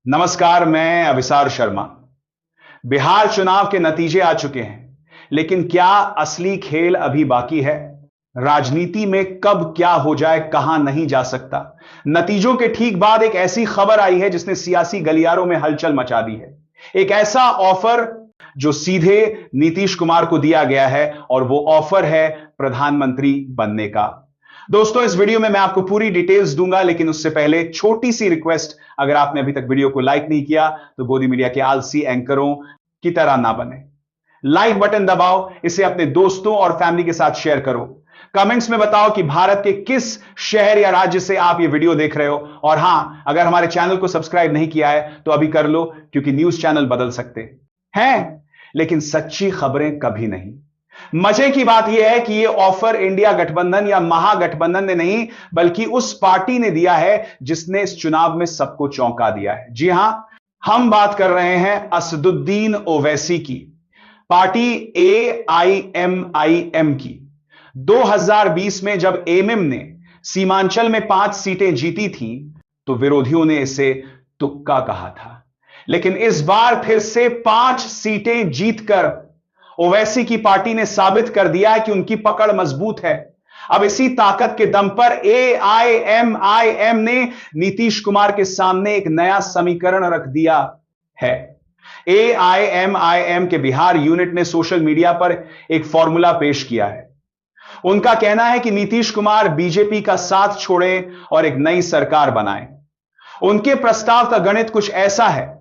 नमस्कार, मैं अविसार शर्मा। बिहार चुनाव के नतीजे आ चुके हैं, लेकिन क्या असली खेल अभी बाकी है? राजनीति में कब क्या हो जाए कहा नहीं जा सकता। नतीजों के ठीक बाद एक ऐसी खबर आई है जिसने सियासी गलियारों में हलचल मचा दी है। एक ऐसा ऑफर जो सीधे नीतीश कुमार को दिया गया है और वो ऑफर है प्रधानमंत्री बनने का। दोस्तों, इस वीडियो में मैं आपको पूरी डिटेल्स दूंगा, लेकिन उससे पहले छोटी सी रिक्वेस्ट, अगर आपने अभी तक वीडियो को लाइक नहीं किया तो गोदी मीडिया के आलसी एंकरों की तरह ना बने। लाइक बटन दबाओ, इसे अपने दोस्तों और फैमिली के साथ शेयर करो। कमेंट्स में बताओ कि भारत के किस शहर या राज्य से आप ये वीडियो देख रहे हो। और हां, अगर हमारे चैनल को सब्सक्राइब नहीं किया है तो अभी कर लो, क्योंकि न्यूज चैनल बदल सकते हैं लेकिन सच्ची खबरें कभी नहीं। मजे की बात यह है कि यह ऑफर इंडिया गठबंधन या महागठबंधन ने नहीं, बल्कि उस पार्टी ने दिया है जिसने इस चुनाव में सबको चौंका दिया है। जी हां, हम बात कर रहे हैं असदुद्दीन ओवैसी की, पार्टी AIMIM की। 2020 में जब एमएम ने सीमांचल में 5 सीटें जीती थी तो विरोधियों ने इसे तुक्का कहा था, लेकिन इस बार फिर से 5 सीटें जीतकर ओवैसी की पार्टी ने साबित कर दिया कि उनकी पकड़ मजबूत है। अब इसी ताकत के दम पर AIMIM ने नीतीश कुमार के सामने एक नया समीकरण रख दिया है। AIMIM के बिहार यूनिट ने सोशल मीडिया पर एक फॉर्मूला पेश किया है। उनका कहना है कि नीतीश कुमार बीजेपी का साथ छोड़ें और एक नई सरकार बनाएं। उनके प्रस्ताव का गणित कुछ ऐसा है: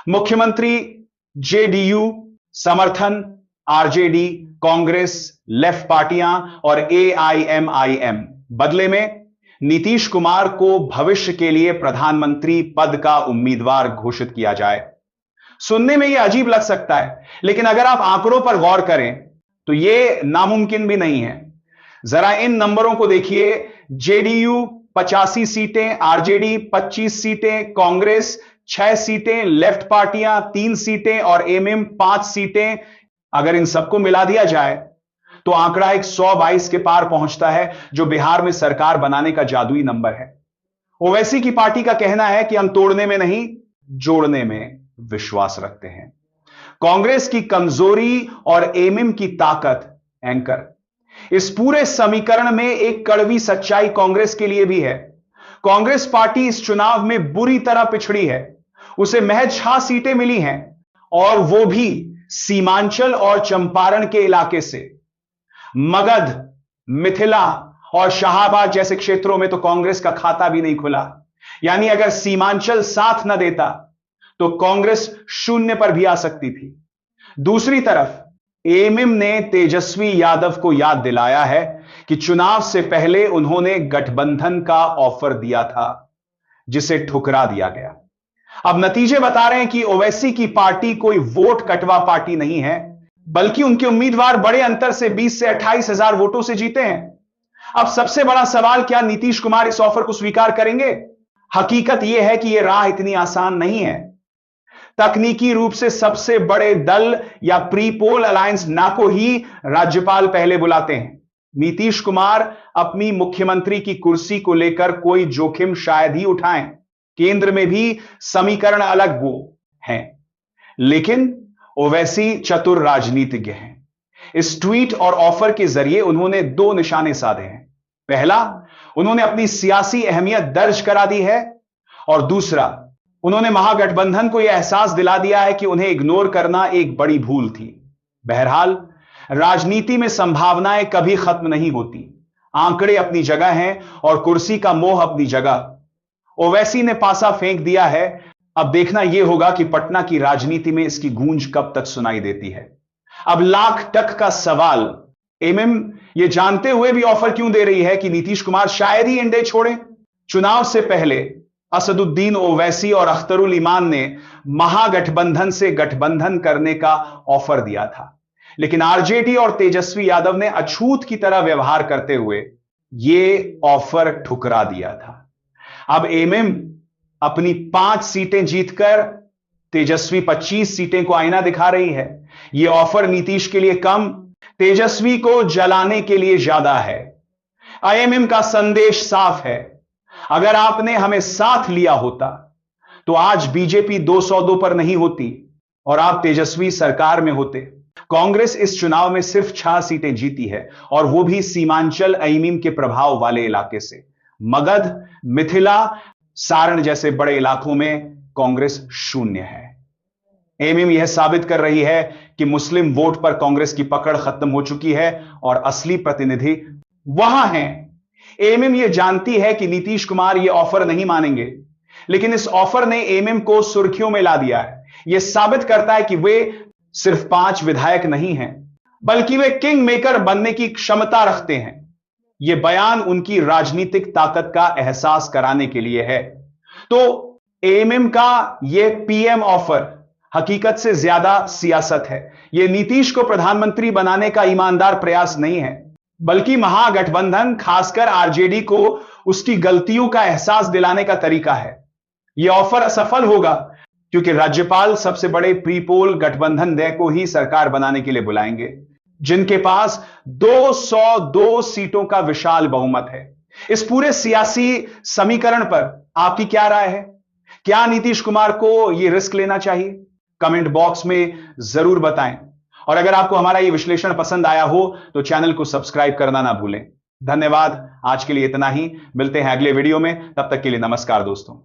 मुख्यमंत्री JDU समर्थन, RJD, कांग्रेस, लेफ्ट पार्टियां और AIMIM। बदले में नीतीश कुमार को भविष्य के लिए प्रधानमंत्री पद का उम्मीदवार घोषित किया जाए। सुनने में यह अजीब लग सकता है, लेकिन अगर आप आंकड़ों पर गौर करें तो यह नामुमकिन भी नहीं है। जरा इन नंबरों को देखिए। JDU 85 सीटें, RJD 25 सीटें, कांग्रेस 6 सीटें, लेफ्ट पार्टियां 3 सीटें और एमएम 5 सीटें। अगर इन सबको मिला दिया जाए तो आंकड़ा एक 122 के पार पहुंचता है, जो बिहार में सरकार बनाने का जादुई नंबर है। ओवैसी की पार्टी का कहना है कि हम तोड़ने में नहीं, जोड़ने में विश्वास रखते हैं। कांग्रेस की कमजोरी और एमएम की ताकत। एंकर, इस पूरे समीकरण में एक कड़वी सच्चाई कांग्रेस के लिए भी है। कांग्रेस पार्टी इस चुनाव में बुरी तरह पिछड़ी है। उसे महज 6 सीटें मिली हैं, और वो भी सीमांचल और चंपारण के इलाके से। मगध, मिथिला और शाहाबाद जैसे क्षेत्रों में तो कांग्रेस का खाता भी नहीं खुला। यानी अगर सीमांचल साथ न देता तो कांग्रेस 0 पर भी आ सकती थी। दूसरी तरफ एमएम ने तेजस्वी यादव को याद दिलाया है कि चुनाव से पहले उन्होंने गठबंधन का ऑफर दिया था, जिसे ठुकरा दिया गया। अब नतीजे बता रहे हैं कि ओवैसी की पार्टी कोई वोट कटवा पार्टी नहीं है, बल्कि उनके उम्मीदवार बड़े अंतर से 20 से 28 हजार वोटों से जीते हैं। अब सबसे बड़ा सवाल, क्या नीतीश कुमार इस ऑफर को स्वीकार करेंगे? हकीकत यह है कि यह राह इतनी आसान नहीं है। तकनीकी रूप से सबसे बड़े दल या प्री पोल अलायंस ना को ही राज्यपाल पहले बुलाते हैं। नीतीश कुमार अपनी मुख्यमंत्री की कुर्सी को लेकर कोई जोखिम शायद ही उठाएं। केंद्र में भी समीकरण अलग वो हैं, लेकिन ओवैसी चतुर राजनीतिज्ञ हैं। इस ट्वीट और ऑफर के जरिए उन्होंने 2 निशाने साधे हैं। पहला, उन्होंने अपनी सियासी अहमियत दर्ज करा दी है, और दूसरा, उन्होंने महागठबंधन को यह एहसास दिला दिया है कि उन्हें इग्नोर करना एक बड़ी भूल थी। बहरहाल, राजनीति में संभावनाएं कभी खत्म नहीं होती। आंकड़े अपनी जगह हैं और कुर्सी का मोह अपनी जगह। ओवैसी ने पासा फेंक दिया है। अब देखना यह होगा कि पटना की राजनीति में इसकी गूंज कब तक सुनाई देती है। अब लाख टक का सवाल, एमएम यह जानते हुए भी ऑफर क्यों दे रही है कि नीतीश कुमार शायद ही एनडीए छोड़ें? चुनाव से पहले असदुद्दीन ओवैसी और अख्तरुल इमान ने महागठबंधन से गठबंधन करने का ऑफर दिया था, लेकिन आरजेडी और तेजस्वी यादव ने अछूत की तरह व्यवहार करते हुए यह ऑफर ठुकरा दिया था। अब एमएम अपनी 5 सीटें जीतकर तेजस्वी 25 सीटें को आईना दिखा रही है। यह ऑफर नीतीश के लिए कम, तेजस्वी को जलाने के लिए ज्यादा है। आईएमएम का संदेश साफ है, अगर आपने हमें साथ लिया होता तो आज बीजेपी 202 पर नहीं होती और आप तेजस्वी सरकार में होते। कांग्रेस इस चुनाव में सिर्फ 6 सीटें जीती है और वो भी सीमांचल अमीम के प्रभाव वाले इलाके से। मगध, मिथिला, सारण जैसे बड़े इलाकों में कांग्रेस शून्य है। एमएम यह साबित कर रही है कि मुस्लिम वोट पर कांग्रेस की पकड़ खत्म हो चुकी है और असली प्रतिनिधि वहां हैं। एमएम यह जानती है कि नीतीश कुमार यह ऑफर नहीं मानेंगे, लेकिन इस ऑफर ने एमएम को सुर्खियों में ला दिया है। यह साबित करता है कि वे सिर्फ 5 विधायक नहीं हैं, बल्कि वे किंग मेकर बनने की क्षमता रखते हैं। यह बयान उनकी राजनीतिक ताकत का एहसास कराने के लिए है। तो एमएम का यह पीएम ऑफर हकीकत से ज्यादा सियासत है। यह नीतीश को प्रधानमंत्री बनाने का ईमानदार प्रयास नहीं है, बल्कि महागठबंधन, खासकर आरजेडी को उसकी गलतियों का एहसास दिलाने का तरीका है। यह ऑफर असफल होगा क्योंकि राज्यपाल सबसे बड़े प्रीपोल गठबंधन दल को ही सरकार बनाने के लिए बुलाएंगे, जिनके पास 202 सीटों का विशाल बहुमत है। इस पूरे सियासी समीकरण पर आपकी क्या राय है? क्या नीतीश कुमार को यह रिस्क लेना चाहिए? कमेंट बॉक्स में जरूर बताएं। और अगर आपको हमारा यह विश्लेषण पसंद आया हो तो चैनल को सब्सक्राइब करना ना भूलें। धन्यवाद। आज के लिए इतना ही। मिलते हैं अगले वीडियो में। तब तक के लिए नमस्कार दोस्तों।